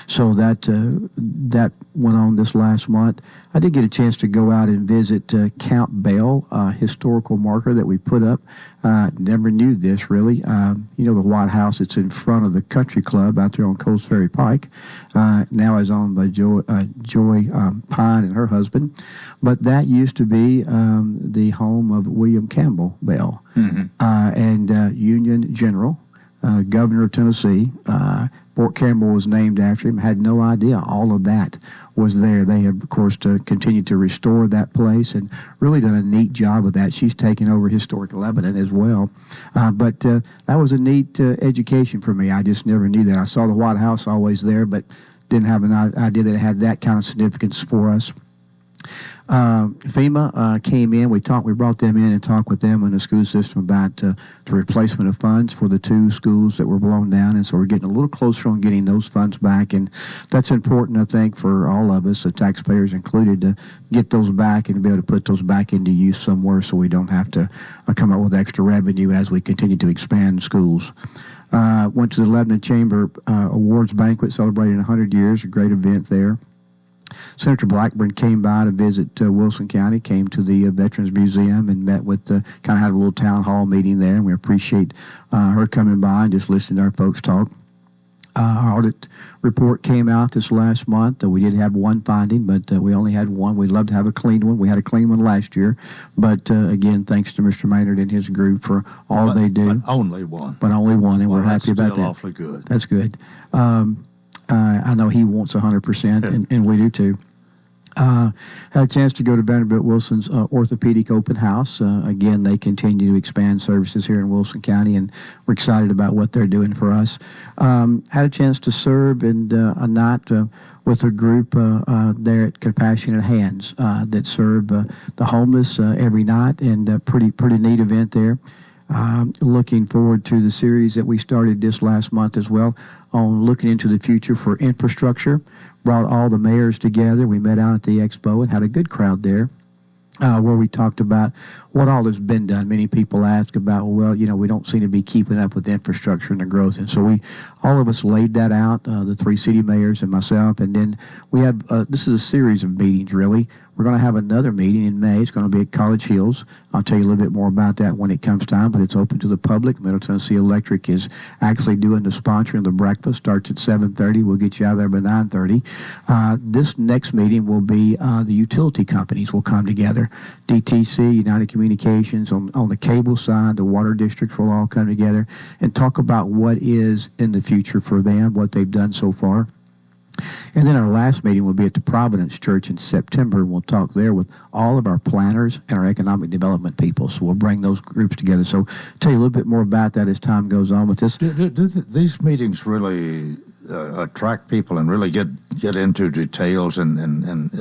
so that went on this last month. I did get a chance to go out and visit Camp Bell, historical marker that we put up. Never knew this, really. The White House that's in front of the country club out there on Coles Ferry Pike now is owned by Joy Pine and her husband. But that used to be the home of William Campbell Bell, and Union General, Governor of Tennessee. Fort Campbell was named after him. Had no idea all of that was there. They have, of course, continued to restore that place and really done a neat job of that. She's taken over Historic Lebanon as well. But that was a neat education for me. I just never knew that. I saw the White House always there, but didn't have an idea that it had that kind of significance for us. FEMA came in. We brought them in and talked with them in the school system about the replacement of funds for the 2 schools that were blown down, and so we're getting a little closer on getting those funds back, and that's important, I think, for all of us, the taxpayers included, to get those back and be able to put those back into use somewhere, so we don't have to come up with extra revenue as we continue to expand schools. Went to the Lebanon Chamber Awards Banquet, celebrating 100 years, a great event there. Senator Blackburn came by to visit Wilson County, came to the Veterans Museum and met with, kind of had a little town hall meeting there, and we appreciate her coming by and just listening to our folks talk. Our audit report came out this last month. We did have one finding, but we only had one. We'd love to have a clean one. We had a clean one last year, but again, thanks to Mr. Maynard and his group for all they do. But only one. But only one, and we're happy about that. That's awfully good. That's good. I know he wants 100%, and we do too. Had a chance to go to Vanderbilt Wilson's orthopedic open house. Again, they continue to expand services here in Wilson County, and we're excited about what they're doing for us. Had a chance to serve in a night with a group there at Compassionate Hands that serve the homeless every night, and pretty neat event there. Looking forward to the series that we started this last month as well on looking into the future for infrastructure. Brought all the mayors together. We met out at the expo and had a good crowd there. Where we talked about what all has been done. Many people ask about, well, we don't seem to be keeping up with infrastructure and the growth. And so all of us laid that out, the 3 city mayors and myself. And then we have, this is a series of meetings, really. We're going to have another meeting in May. It's going to be at College Hills. I'll tell you a little bit more about that when it comes time, but it's open to the public. Middle Tennessee Electric is actually doing the sponsoring of the breakfast. Starts at 7:30. We'll get you out there by 9:30. This next meeting will be the utility companies will come together. DTC, United Communications, on the cable side, the water districts will all come together and talk about what is in the future for them, what they've done so far. And then our last meeting will be at the Providence Church in September, and we'll talk there with all of our planners and our economic development people. So we'll bring those groups together. So I'll tell you a little bit more about that as time goes on with this. Do these meetings really attract people and really get into details and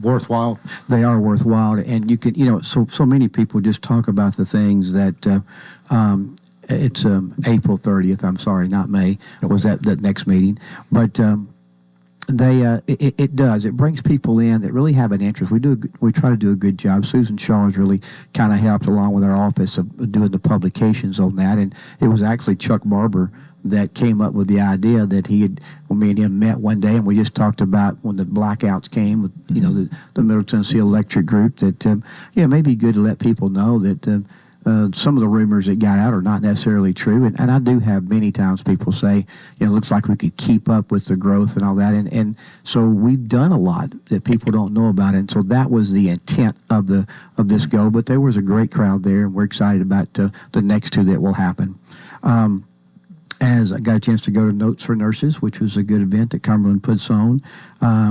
worthwhile? They are worthwhile, and you can, so many people just talk about the things that it's April 30th. I'm sorry, not May. It was that next meeting, but. It does. It brings people in that really have an interest. We try to do a good job. Susan Shaw has really kind of helped along with our office of doing the publications on that. And it was actually Chuck Barber that came up with the idea that me and him met one day, and we just talked about when the blackouts came with the Middle Tennessee Electric Group that it may be good to let people know that some of the rumors that got out are not necessarily true. And I do have many times people say, it looks like we could keep up with the growth and all that. And so we've done a lot that people don't know about. And so that was the intent of this go. But there was a great crowd there, and we're excited about the next two that will happen. As I got a chance to go to Notes for Nurses, which was a good event that Cumberland puts on.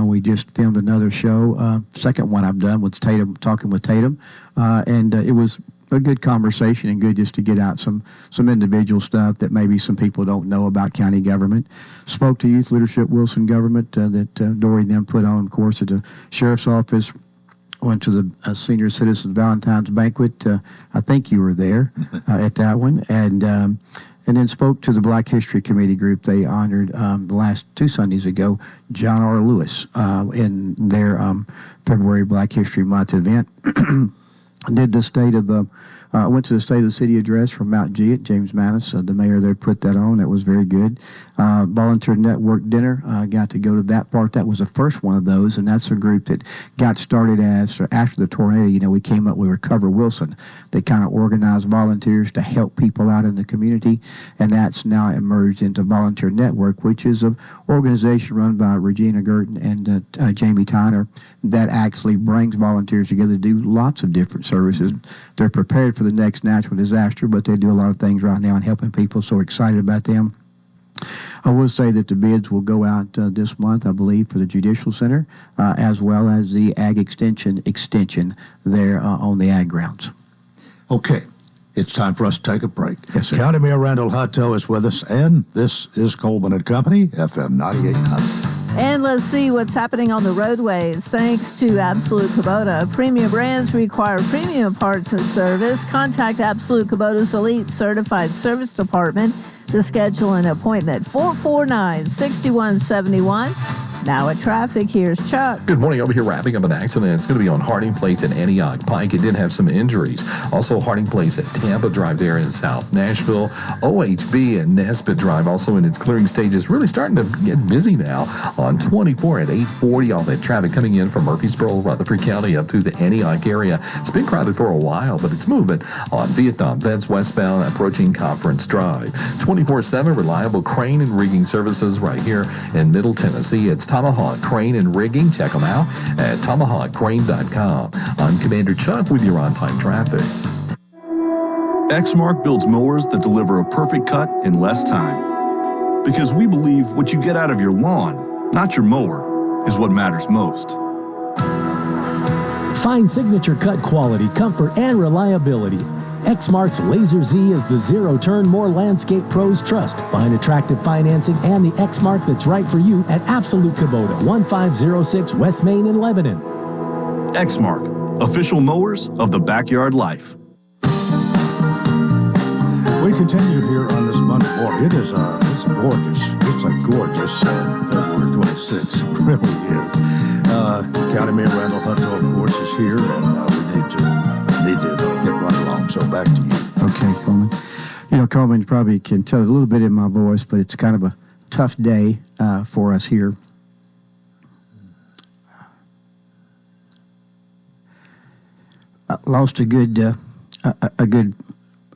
We just filmed another show, second one I've done with Tatum, talking with Tatum. And it was a good conversation and good just to get out some individual stuff that maybe some people don't know about county government. Spoke to Youth Leadership Wilson Government that Dory and them put on, of course, at the Sheriff's Office. Went to the Senior Citizen Valentine's Banquet. I think you were there at that one. And then spoke to the Black History Committee group. They honored the last 2 Sundays ago John R. Lewis in their February Black History Month event. Did the state of went to the State of the City address from Mount Giat. James Mattis, the mayor there, put that on. That was very good. Volunteer Network Dinner, got to go to that part. That was the first one of those, and that's a group that got started after the tornado. We came up with Recover Wilson. They kind of organized volunteers to help people out in the community, and that's now emerged into Volunteer Network, which is an organization run by Regina Girton and Jamie Tyner that actually brings volunteers together to do lots of different services. They're prepared for the next natural disaster, but they do a lot of things right now in helping people, so excited about them. I will say that the bids will go out this month, I believe, for the Judicial Center, as well as the Ag Extension there on the Ag grounds. Okay, it's time for us to take a break. Yes, sir. County Mayor Randall Hutto is with us, and this is Coleman and Company, FM 98.9. And let's see what's happening on the roadways. Thanks to Absolute Kubota, premium brands require premium parts and service. Contact Absolute Kubota's Elite Certified Service Department to schedule an appointment. 449-6171. Now at traffic, here's Chuck. Good morning. Over here wrapping up an accident. It's going to be on Harding Place at Antioch Pike. It did have some injuries. Also Harding Place at Tampa Drive there in South Nashville. OHB at Nesbitt Drive also in its clearing stages. Really starting to get busy now on 24 at 840. All that traffic coming in from Murfreesboro, Rutherford County up to the Antioch area. It's been crowded for a while, but it's moving on Vietnam Vets westbound approaching Conference Drive. 24/7 reliable crane and rigging services right here in Middle Tennessee. It's Tomahawk Crane and Rigging. Check them out at tomahawkcrane.com. I'm Commander Chuck with your on-time traffic. Exmark builds mowers that deliver a perfect cut in less time. Because we believe what you get out of your lawn, not your mower, is what matters most. Find signature cut quality, comfort, and reliability. Exmark's Laser Z is the zero-turn more landscape pros trust. Find attractive financing and the Exmark that's right for you at Absolute Kubota, 1506 West Main in Lebanon. Exmark, official mowers of the backyard life. We continue here on this Monday morning. It's gorgeous. It's a gorgeous February 26th. It really is. County Mayor Randall Hutto, of course, is here, and we need to get right along. So back to you. Okay, Coleman. Coleman, you probably can tell a little bit in my voice, but it's kind of a tough day for us here. Lost a good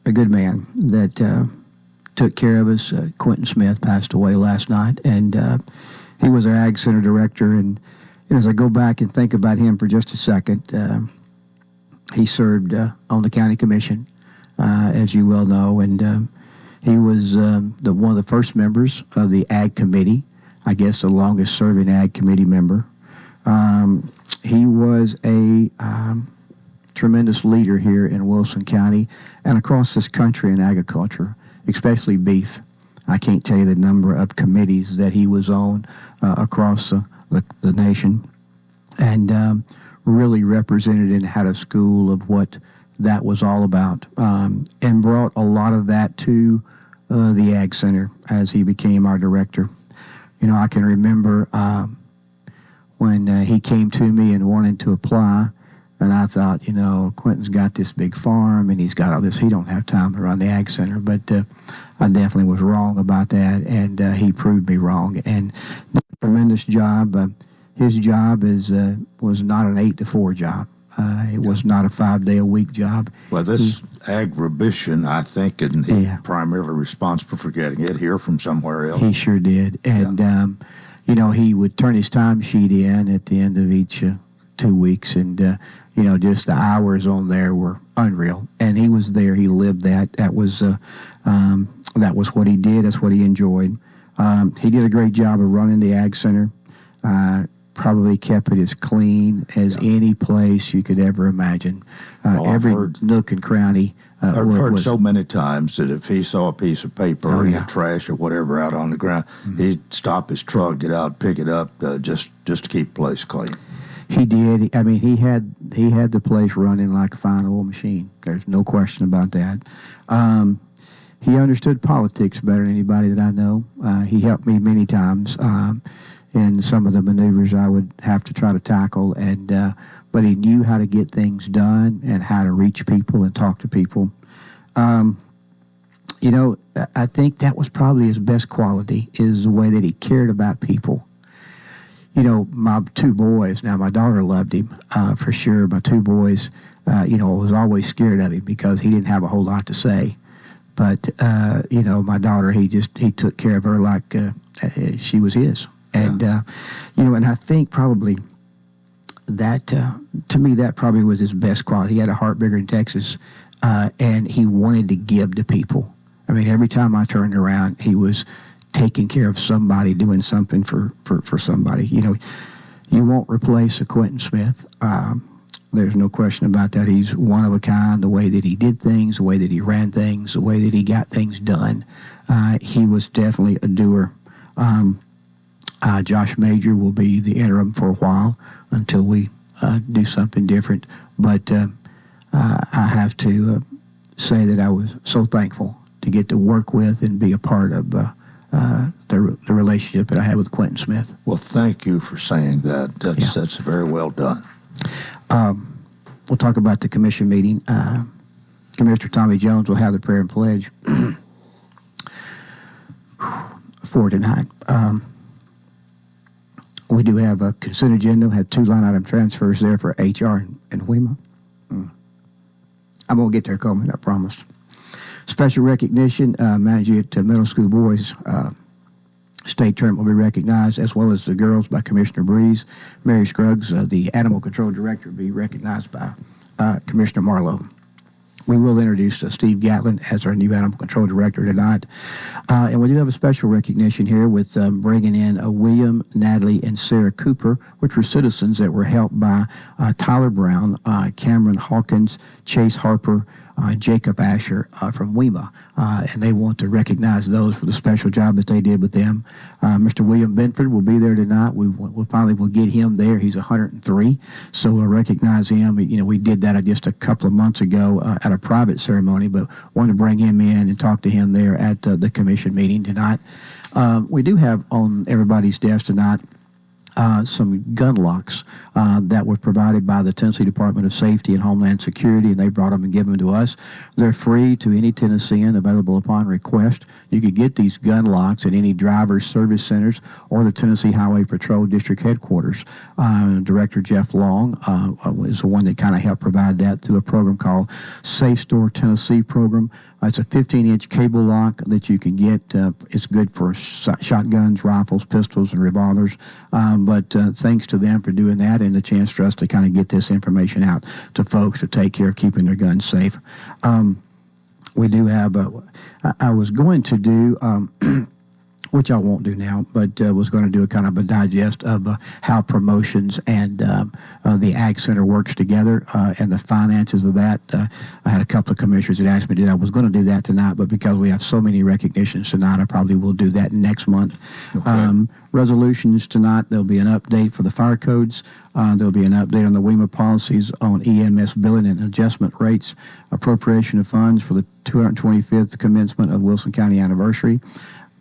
man that took care of us. Quentin Smith passed away last night, and he was our Ag Center director. And as I go back and think about him for just a second, he served on the county commission, as you well know, and he was one of the first members of the Ag Committee, I guess the longest-serving Ag Committee member. He was a tremendous leader here in Wilson County and across this country in agriculture, especially beef. I can't tell you the number of committees that he was on across the nation, and really represented and had a school of what that was all about, and brought a lot of that to the Ag Center as he became our director. I can remember when he came to me and wanted to apply, and I thought, Quentin's got this big farm and he's got all this. He don't have time to run the Ag Center, but I definitely was wrong about that, and he proved me wrong. And tremendous job. His job was not an 8 to 4 job. It was not a 5-day-a-week job. Well, this agribition, I think, and he's primarily responsible for getting it here from somewhere else. He sure did. And, he would turn his timesheet in at the end of each 2 weeks. And, just the hours on there were unreal. And he was there. He lived that. That was what he did. That's what he enjoyed. He did a great job of running the Ag Center. Probably kept it as clean as any place you could ever imagine. Every nook and cranny. I've heard so many times that if he saw a piece of paper in the trash or whatever out on the ground, he'd stop his truck, get out, pick it up, just to keep the place clean. He did. I mean, he had the place running like a fine oil machine. There's no question about that. He understood politics better than anybody that I know. He helped me many times in some of the maneuvers I would have to try to tackle, but he knew how to get things done and how to reach people and talk to people. I think that was probably his best quality, is the way that he cared about people. My 2 boys, now my daughter loved him for sure. My 2 boys, was always scared of him because he didn't have a whole lot to say. But, my daughter, he took care of her like she was his. And, and I think probably that, to me, that probably was his best quality. He had a heart bigger than Texas, and he wanted to give to people. I mean, every time I turned around, he was taking care of somebody, doing something for somebody. You won't replace a Quentin Smith. There's no question about that. He's one of a kind, the way that he did things, the way that he ran things, the way that he got things done. He was definitely a doer. Josh Major will be the interim for a while until we do something different. But I have to say that I was so thankful to get to work with and be a part of the relationship that I had with Quentin Smith. Well, thank you for saying that. That's very well done. We'll talk about the commission meeting. Commissioner Tommy Jones will have the prayer and pledge for tonight. We do have a consent agenda. We have 2 line item transfers there for HR and WEMA. I'm going to get there, Coleman, I promise. Special recognition, manager at Middle School Boys State Tournament will be recognized, as well as the girls by Commissioner Breeze. Mary Scruggs, the Animal Control Director, will be recognized by Commissioner Marlowe. We will introduce Steve Gatlin as our new Animal Control Director tonight. And we do have a special recognition here with bringing in William, Natalie, and Sarah Cooper, which were citizens that were helped by Tyler Brown, Cameron Hawkins, Chase Harper, Jacob Asher from WEMA, and they want to recognize those for the special job that they did with them. Mr. William Benford will be there tonight. We finally will get him there. He's 103, so we'll recognize him. We did that just a couple of months ago at a private ceremony, but wanted to bring him in and talk to him there at the commission meeting tonight. We do have on everybody's desk tonight some gun locks that were provided by the Tennessee Department of Safety and Homeland Security, and they brought them and given them to us. They're free to any Tennessean, available upon request. You could get these gun locks at any driver's service centers or the Tennessee Highway Patrol District Headquarters. Director Jeff Long is the one that kind of helped provide that through a program called Safe Store Tennessee program. It's a 15-inch cable lock that you can get. It's good for shotguns, rifles, pistols, and revolvers. But thanks to them for doing that and the chance for us to kind of get this information out to folks to take care of keeping their guns safe. We do have, I was going to do, which I won't do now, but was going to do a kind of a digest of how promotions and the Ag Center works together and the finances of that. I had a couple of commissioners that asked me to do that. I was going to do that tonight, but because we have so many recognitions tonight, I probably will do that next month. Okay. Resolutions tonight, there'll be an update for the fire codes. There'll be an update on the WEMA policies on EMS billing and adjustment rates, appropriation of funds for the 225th commencement of Wilson County anniversary.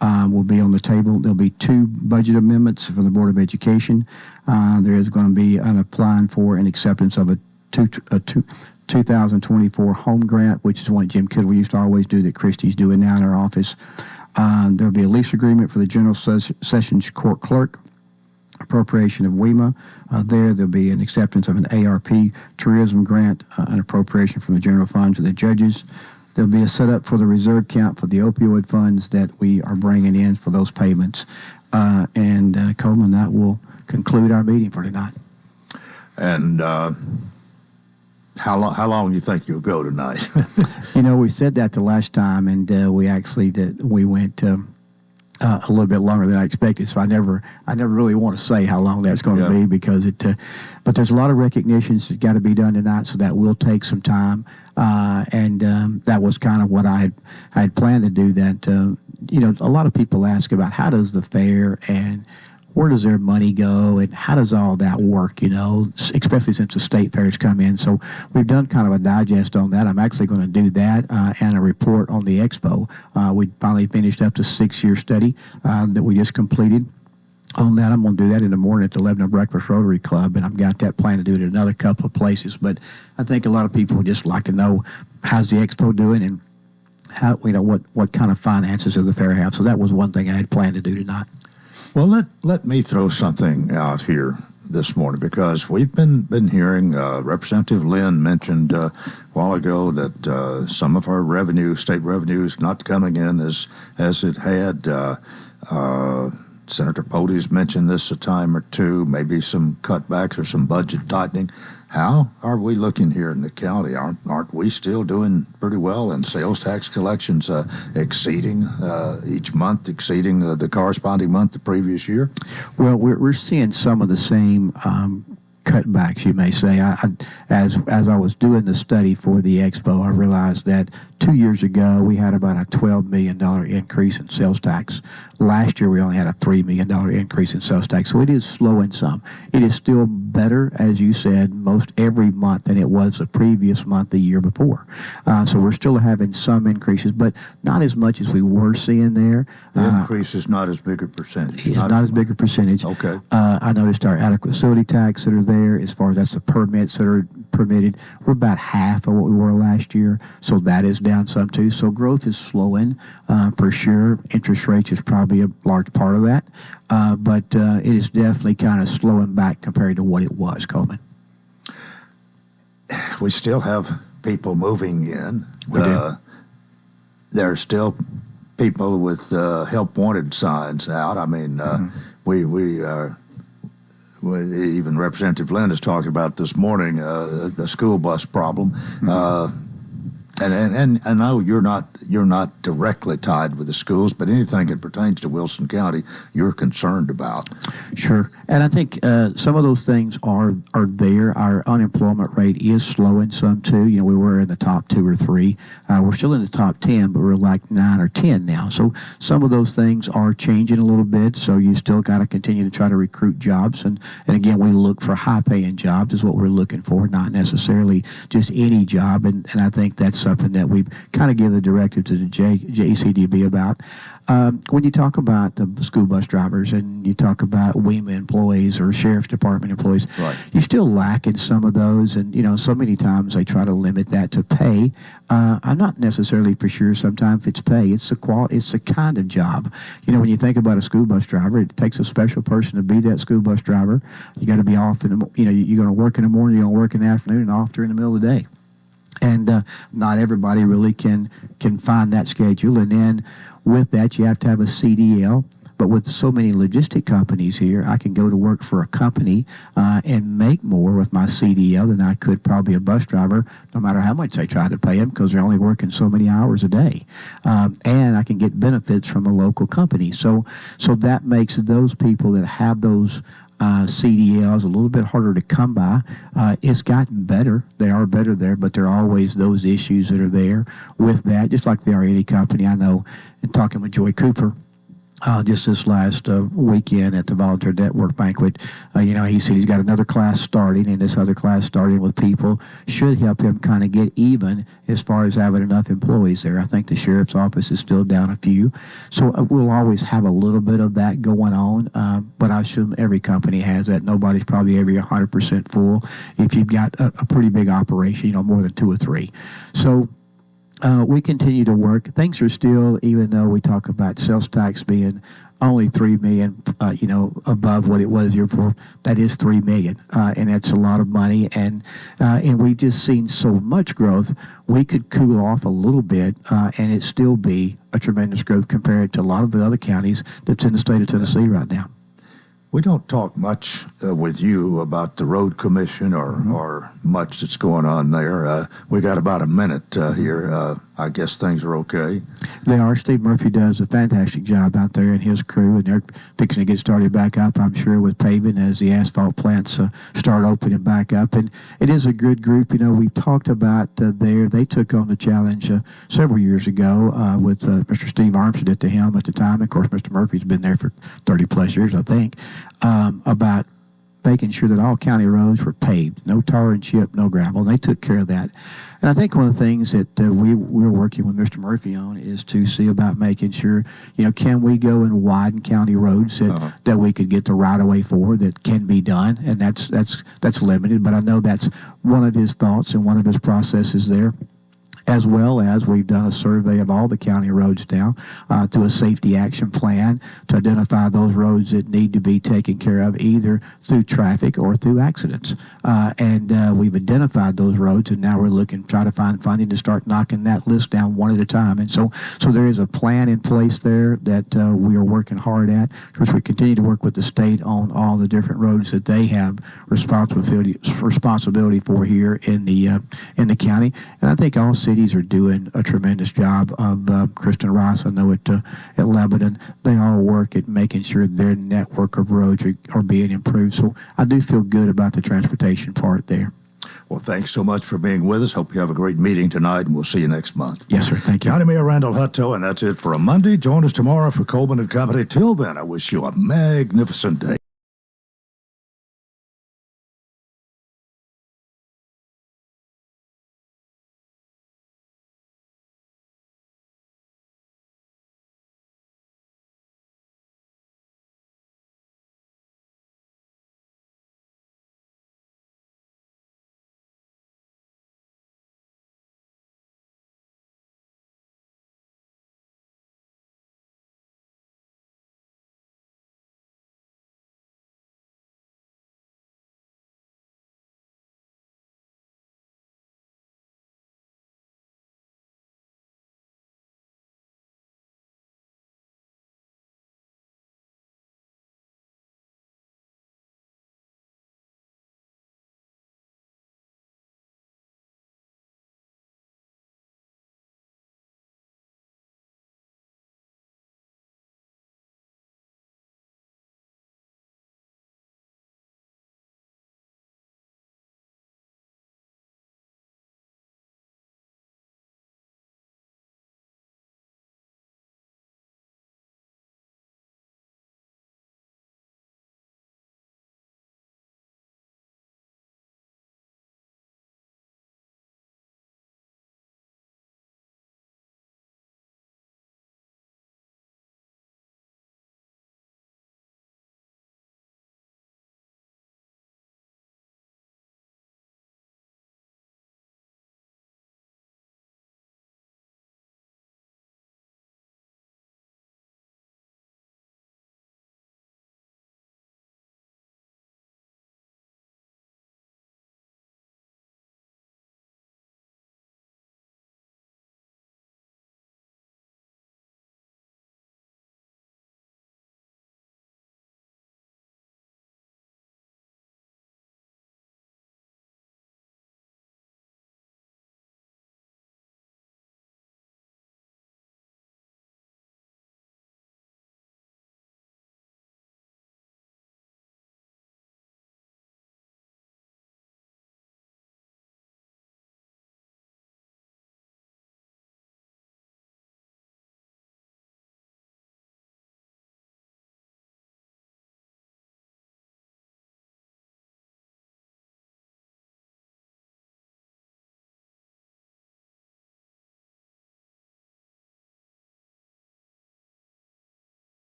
Will be on the table. There'll be 2 budget amendments from the Board of Education. There is going to be an applying for and acceptance of a 2024 home grant, which is what Jim Kittle used to always do that Christie's doing now in our office. There'll be a lease agreement for the General Sessions Court Clerk. appropriation of WEMA. There'll be an acceptance of an ARP tourism grant, an appropriation from the general fund to the judges. There'll be a setup for the reserve account for the opioid funds that we are bringing in for those payments. And Coleman, that will conclude our meeting for tonight. And how long do you think you'll go tonight? We said that the last time, and we went a little bit longer than I expected. So I never really want to say how long that's going to be, because but there's a lot of recognitions that got to be done tonight, so that will take some time. And that was kind of what I had planned to do. That a lot of people ask about how does the fair and where does their money go and how does all that work, especially since the state fairs come in. So we've done kind of a digest on that. I'm actually going to do that and a report on the expo. We finally finished up the 6-year study that we just completed. On that, I'm going to do that in the morning at the Lebanon Breakfast Rotary Club, and I've got that plan to do it at another couple of places. But I think a lot of people would just like to know how's the expo doing and how what kind of finances does the fair have. So that was one thing I had planned to do tonight. Well, let me throw something out here this morning, because we've been hearing Representative Lynn mentioned a while ago that some of our state revenues not coming in as it had. Senator Pody's mentioned this a time or two, maybe some cutbacks or some budget tightening. How are we looking here in the county? Aren't we still doing pretty well in sales tax collections, exceeding each month, exceeding the corresponding month the previous year? Well, we're seeing some of the same cutbacks, you may say. As I was doing the study for the expo, I realized that 2 years ago we had about a $12 million increase in sales tax. Last year we only had a $3 million increase in sales tax, so it is slowing some. It is still better, as you said, most every month than it was the previous month the year before. So we're still having some increases, but not as much as we were seeing there. The increase is not as big a percentage. It's not as big a percentage. Okay. I noticed our adequate facility tax that are there, as far as that's the permits that are permitted, we're about half of what we were last year, so that is down some too. So growth is slowing for sure. Interest rates is probably a large part of that, but it is definitely kind of slowing back compared to what it was, Coleman. We still have people moving in. We do. There are still people with help wanted signs out. I mean, even Representative Lynn has talked about this morning a school bus problem. Mm-hmm. And I know you're not directly tied with the schools, but anything that pertains to Wilson County, you're concerned about. Sure, and I think some of those things are there. Our unemployment rate is slowing some too. We were in the top 2 or 3. We're still in the top 10, but we're like 9 or 10 now. So some of those things are changing a little bit. So you still got to continue to try to recruit jobs, and again, we look for high-paying jobs is what we're looking for, not necessarily just any job. And I think that's something that we've kind of given the directive to the JECDB about. When you talk about the school bus drivers and you talk about WEMA employees or Sheriff's Department employees, right, you still lack in some of those. And, so many times they try to limit that to pay. I'm not necessarily for sure sometimes it's pay. It's the kind of job. When you think about a school bus driver, it takes a special person to be that school bus driver. You got to be off you're going to work in the morning, you're going to work in the afternoon, and off during the middle of the day. And not everybody really can find that schedule. And then with that, you have to have a CDL. But with so many logistic companies here, I can go to work for a company and make more with my CDL than I could probably a bus driver, no matter how much they try to pay them, because they're only working so many hours a day. And I can get benefits from a local company. So that makes those people that have those CDLs a little bit harder to come by. It's gotten better. They are better there, but there are always those issues that are there with that, just like they are any company. I know, in talking with Joy Cooper, just this last weekend at the Volunteer Network Banquet, he said he's got another class starting, and this other class starting with people should help him kind of get even as far as having enough employees there. I think the sheriff's office is still down a few, so we'll always have a little bit of that going on, but I assume every company has that. Nobody's probably ever 100% full if you've got a pretty big operation, more than 2 or 3. So we continue to work. Things are still, even though we talk about sales tax being only $3 million, above what it was the year before. That is $3 million, and that's a lot of money. And we've just seen so much growth. We could cool off a little bit, and it still be a tremendous growth compared to a lot of the other counties that's in the state of Tennessee right now. We don't talk much with you about the road commission or much that's going on there. We got about a minute here. I guess things are okay. They are. Steve Murphy does a fantastic job out there and his crew, and they're fixing to get started back up, I'm sure, with paving as the asphalt plants start opening back up. And it is a good group. We've talked about they took on the challenge several years ago with Mr. Steve Armstead at the helm at the time. Of course, Mr. Murphy's been there for 30-plus years, I think, about making sure that all county roads were paved, no tar and chip, no gravel. And they took care of that. And I think one of the things that we're working with Mr. Murphy on is to see about making sure, can we go and widen county roads that we could get the right-of-way for that can be done, and that's limited. But I know that's one of his thoughts and one of his processes there. As well as we've done a survey of all the county roads now through a safety action plan to identify those roads that need to be taken care of either through traffic or through accidents. And we've identified those roads, and now we're try to find funding to start knocking that list down one at a time. And so there is a plan in place there that we are working hard at. Of course, we continue to work with the state on all the different roads that they have responsibility for here in the county. And I think all cities are doing a tremendous job of Kristen Rice. I know at Lebanon, they all work at making sure their network of roads are being improved. So I do feel good about the transportation part there. Well, thanks so much for being with us. Hope you have a great meeting tonight, and we'll see you next month. Yes, sir. Thank you. County Mayor Randall Hutto, and that's it for a Monday. Join us tomorrow for Coleman and Company. Till then, I wish you a magnificent day.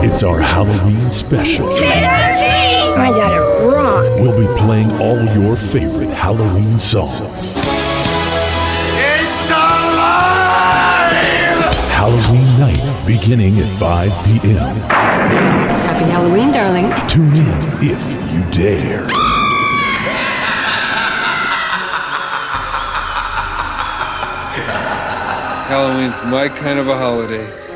It's our Halloween special. I got it wrong. We'll be playing all your favorite Halloween songs. It's alive! Halloween night beginning at 5 p.m. Happy Halloween, darling. Tune in if you dare. Halloween's my kind of a holiday.